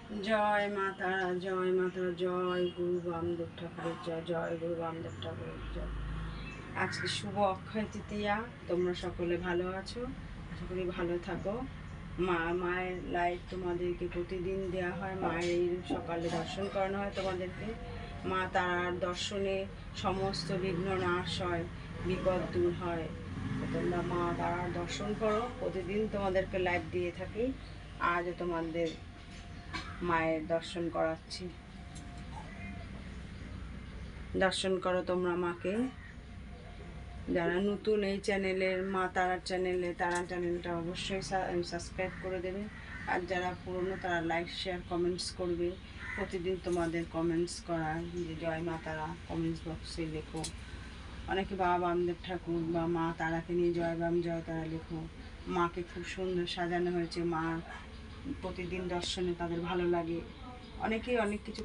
জয় মা তারা, জয় মা তারা, জয় গুরু বামদেব ঠাকুরের জয়, জয় গুরু বামদেব ঠাকুরের জয়। আজকে শুভ অক্ষয় তৃতীয়া, তোমরা সকলে ভালো আছো, আশা করি ভালো থাকো। মায়ের লাইভ তোমাদেরকে প্রতিদিন দেওয়া হয়, মায়ের এই সকালে দর্শন করানো হয় তোমাদেরকে। মা তারার দর্শনে সমস্ত বিঘ্ন নাশ হয়, বিপদ দূর হয়। তোমরা মা তারার দর্শন করো, প্রতিদিন তোমাদেরকে লাইভ দিয়ে থাকি। আজও তোমাদের মায়ের দর্শন করাচ্ছি, দর্শন করো তোমরা মাকে। যারা নতুন এই চ্যানেলের মা তারার চ্যানেলে, তারা চ্যানেলটা অবশ্যই সাবস্ক্রাইব করে দেবে। আর যারা পুরনো তারা লাইক শেয়ার কমেন্টস করবে। প্রতিদিন তোমাদের কমেন্টস করার যে জয় মা তারা কমেন্টস বক্সে লেখো। অনেকে বাবা বামদেব ঠাকুর বা মা তারাকে নিয়ে জয় বাম জয় তারা লেখো। মাকে খুব সুন্দর সাজানো হয়েছে, মার প্রতিদিন দর্শনে তাদের ভালো লাগে। অনেকেই অনেক কিছু